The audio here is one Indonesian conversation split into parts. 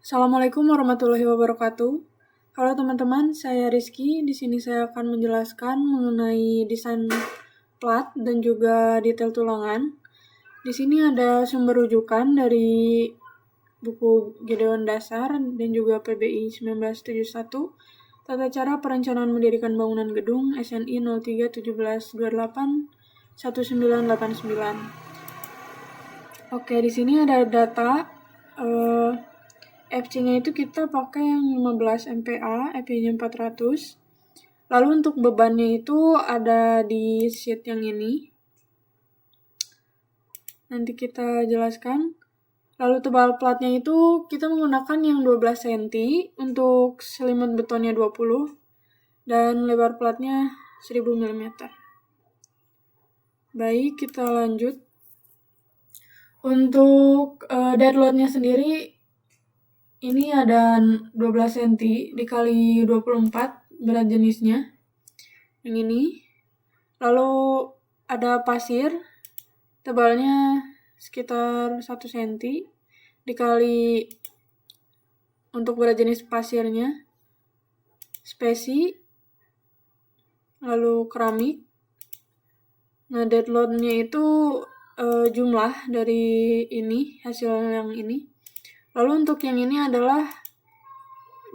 Assalamualaikum warahmatullahi wabarakatuh. Halo teman-teman, saya Rizky. Di sini saya akan menjelaskan mengenai desain plat dan juga detail tulangan. Di sini ada sumber rujukan dari buku Gedeon Dasar dan juga PBI 1971, Tata Cara Perencanaan Mendirikan Bangunan Gedung SNI 03 1728 1989. Oke, di sini ada data FC-nya itu kita pakai yang 15 MPa, FI-nya 400. Lalu untuk bebannya itu ada di sheet yang ini. Nanti kita jelaskan. Lalu tebal platnya itu kita menggunakan yang 12 cm, untuk selimut betonnya 20, dan lebar platnya 1000 mm. Baik, kita lanjut. Untuk dead load-nya sendiri, ini ada 12 cm dikali 24 berat jenisnya. Yang ini. Lalu ada pasir, tebalnya sekitar 1 cm dikali untuk berat jenis pasirnya. Spesi, lalu keramik. Nah, dead load-nya itu jumlah dari ini, hasil yang ini. Lalu untuk yang ini adalah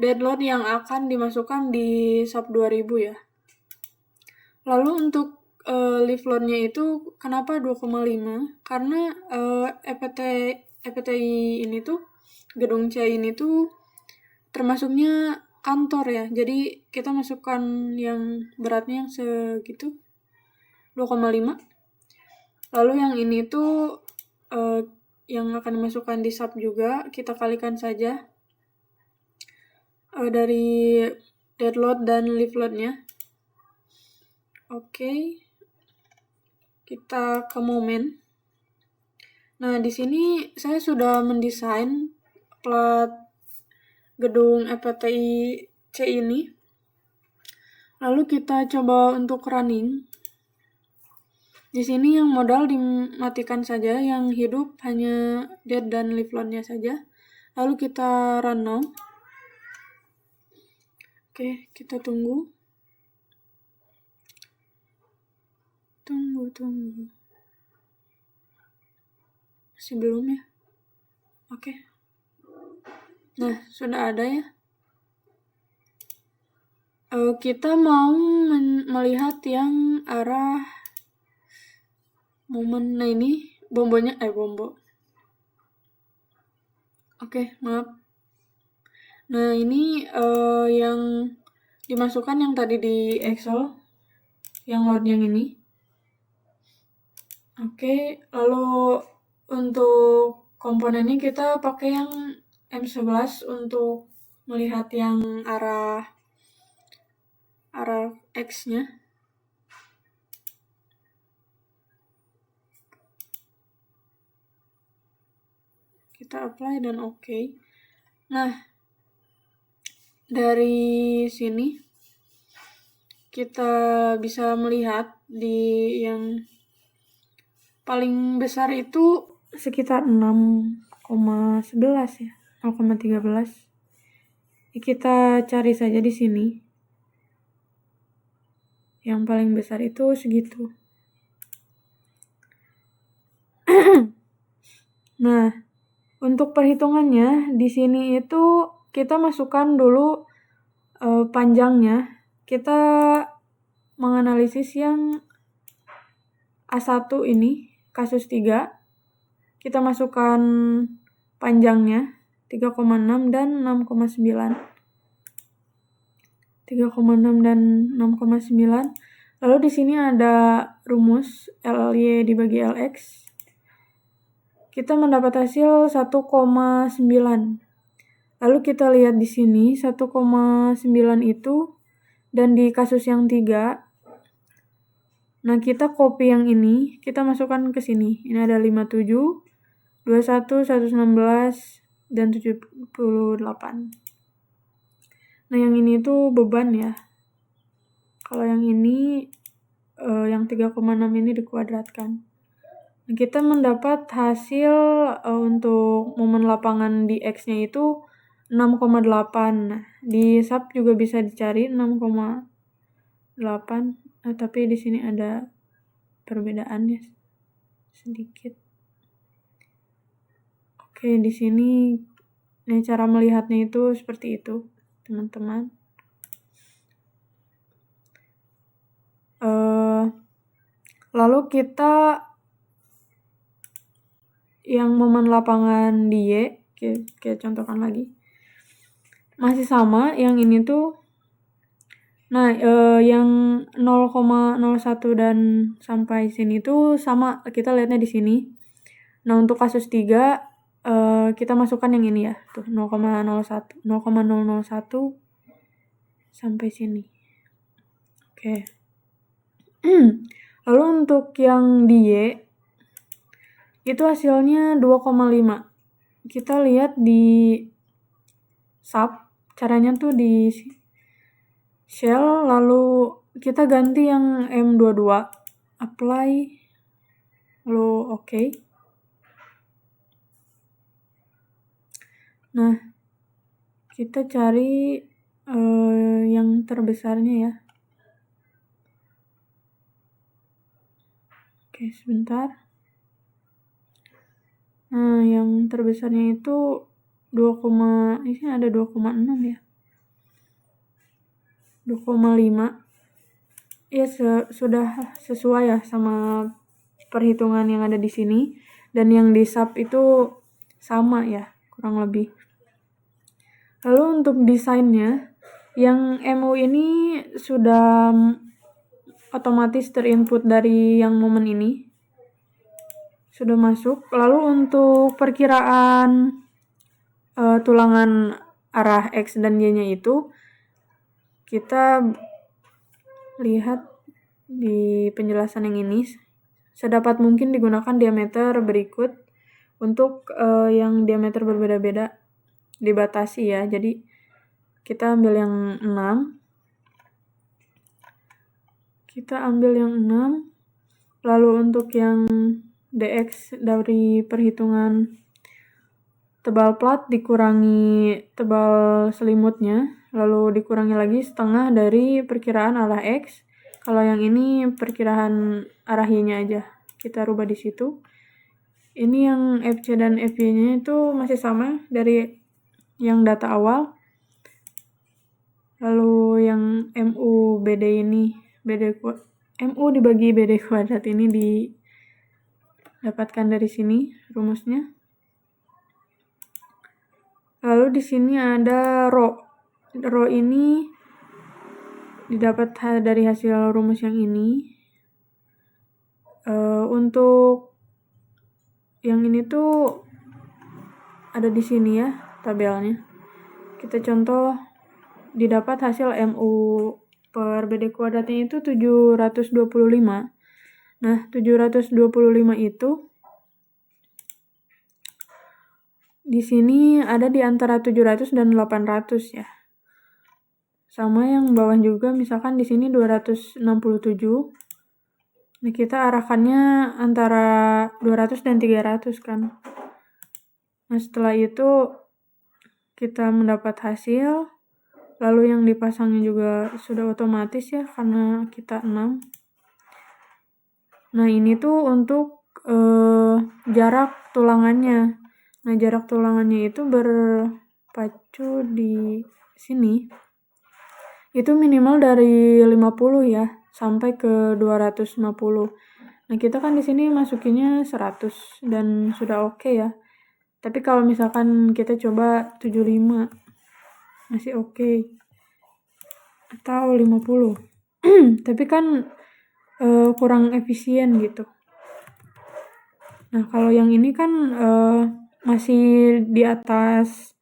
dead load yang akan dimasukkan di SAP 2000 ya. Lalu untuk lift load-nya itu kenapa 2,5? Karena EPTI ini tuh, gedung C ini tuh termasuknya kantor ya. Jadi kita masukkan yang beratnya yang segitu, 2,5. Lalu yang ini tuh yang akan dimasukkan di SAP juga, kita kalikan saja dari dead load dan lift load-nya. Oke. Kita ke momen. Nah, di sini saya sudah mendesain plat gedung EPTI C ini. Lalu kita coba untuk running. Di sini yang modal dimatikan saja, yang hidup hanya dead dan lift load-nya saja. Lalu kita run now. Oke, kita tunggu. Tunggu. Masih belum ya? Oke. Nah, sudah ada ya. Kita mau melihat yang arah momen. Nah, ini bombonya, bombo. Oke, maaf. Nah, ini yang dimasukkan yang tadi di Excel, yang load yang ini. Oke, lalu untuk komponennya kita pakai yang M11 untuk melihat yang arah X-nya. Kita apply dan oke. Nah, dari sini kita bisa melihat di yang paling besar itu sekitar 6,11 ya, 0,13. Kita cari saja di sini. Yang paling besar itu segitu. Nah, untuk perhitungannya di sini itu kita masukkan dulu panjangnya. Kita menganalisis yang A1 ini, kasus 3. Kita masukkan panjangnya 3,6 dan 6,9. 3,6 dan 6,9. Lalu di sini ada rumus LY dibagi LX. Kita mendapat hasil 1,9. Lalu kita lihat di sini 1,9 itu dan di kasus yang 3. Nah, kita copy yang ini, kita masukkan ke sini. Ini ada 57, 21, 116 dan 78. Nah, yang ini tuh beban ya. Kalau yang ini yang 3,6 ini dikuadratkan. Nah, kita mendapat hasil untuk momen lapangan di X-nya itu 6,8. Nah, di sub juga bisa dicari 6,8, tapi di sini ada perbedaannya sedikit. Oke, di sini cara melihatnya itu seperti itu, teman-teman. Lalu kita yang momen lapangan di Y, kita contohkan lagi. Masih sama, yang ini tuh, nah yang 0,01 dan sampai sini tuh sama, kita lihatnya di sini. Nah, untuk kasus 3, kita masukkan yang ini ya, tuh 0,001 sampai sini. Oke. Lalu untuk yang di Y, itu hasilnya 2,5. Kita lihat di sub, caranya tuh di shell, lalu kita ganti yang M22, apply, lalu oke. Nah, kita cari yang terbesarnya ya. Oke, sebentar. Nah, yang terbesarnya itu ini ada 2,6 ya. 2,5. Ya, sudah sesuai ya sama perhitungan yang ada di sini, dan yang di sub itu sama ya, kurang lebih. Lalu untuk desainnya, yang MU ini sudah otomatis terinput dari yang momen ini, sudah masuk. Lalu untuk perkiraan tulangan arah X dan Y-nya itu, kita lihat di penjelasan yang ini, sedapat mungkin digunakan diameter berikut. Untuk yang diameter berbeda-beda dibatasi ya, jadi kita ambil yang 6. Lalu untuk yang DX dari perhitungan tebal plat dikurangi tebal selimutnya, lalu dikurangi lagi setengah dari perkiraan arah X. Kalau yang ini perkiraan arah Y-nya aja, kita rubah di situ. Ini yang FC dan FY-nya itu masih sama dari yang data awal. Lalu yang MU BD ini, MU dibagi BD kuadrat ini didapatkan dari sini rumusnya. Lalu di sini ada rho. Rho ini didapat dari hasil rumus yang ini. Untuk yang ini tuh ada di sini ya tabelnya. Kita contoh, didapat hasil MU per BD kuadratnya itu 725. Nah, 725 itu di sini ada di antara 700 dan 800 ya. Sama yang bawah juga, misalkan di sini 267. Nah, kita arahkannya antara 200 dan 300 kan. Nah, setelah itu kita mendapat hasil, lalu yang dipasangnya juga sudah otomatis ya, karena kita 6. Nah, ini tuh untuk jarak tulangannya. Nah, jarak tulangannya itu berpacu di sini. Itu minimal dari 50 ya, sampai ke 250. Nah, kita kan di sini masukinnya 100 dan sudah oke ya. Tapi kalau misalkan kita coba 75, masih oke. Atau 50. Tapi kan kurang efisien gitu. Nah, kalau yang ini kan masih di atas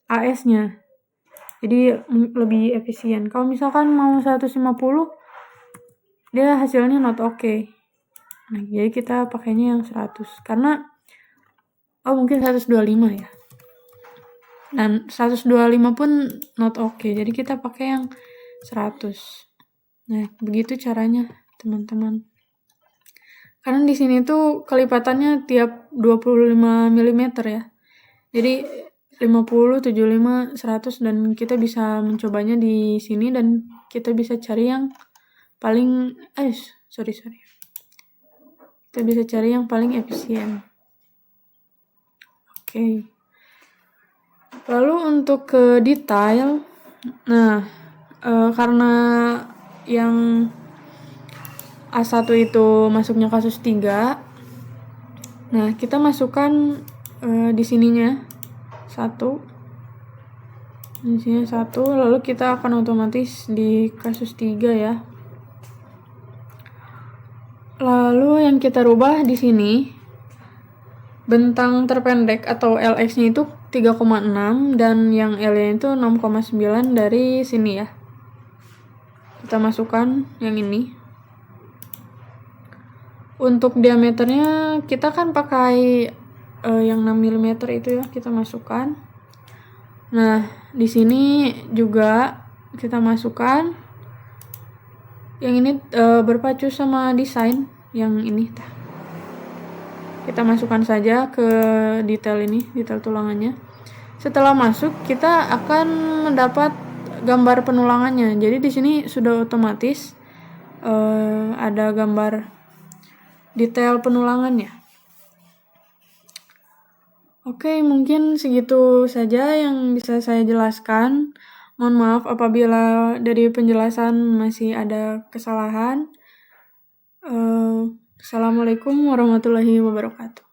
AS-nya. Jadi lebih efisien. Kalau misalkan mau 150, dia hasilnya not okay. Nah, jadi kita pakainya yang 100. Karena mungkin 125 ya. Dan 125 pun not okay. Jadi kita pakai yang 100. Nah, begitu caranya, teman-teman. Karena di sini tuh kelipatannya tiap 25 mm ya. Jadi 50, 75, 100 dan kita bisa mencobanya di sini dan kita bisa cari yang paling kita bisa cari yang paling efisien. Oke. Lalu untuk ke detail, nah karena yang A1 itu masuknya kasus 3, nah kita masukkan di sininya 1, di sini 1, lalu kita akan otomatis di kasus 3 ya. Lalu yang kita rubah di sini bentang terpendek atau LX-nya itu 3,6 dan yang L-nya itu 6,9 dari sini ya. Kita masukkan yang ini. Untuk diameternya kita kan pakai yang 6 mm itu ya, kita masukkan. Nah, di sini juga kita masukkan. Yang ini berpacu sama desain yang ini. Kita masukkan saja ke detail ini, detail tulangannya. Setelah masuk, kita akan mendapat gambar penulangannya. Jadi di sini sudah otomatis ada gambar detail penulangannya. Oke, mungkin segitu saja yang bisa saya jelaskan. Mohon maaf apabila dari penjelasan masih ada kesalahan. Assalamualaikum warahmatullahi wabarakatuh.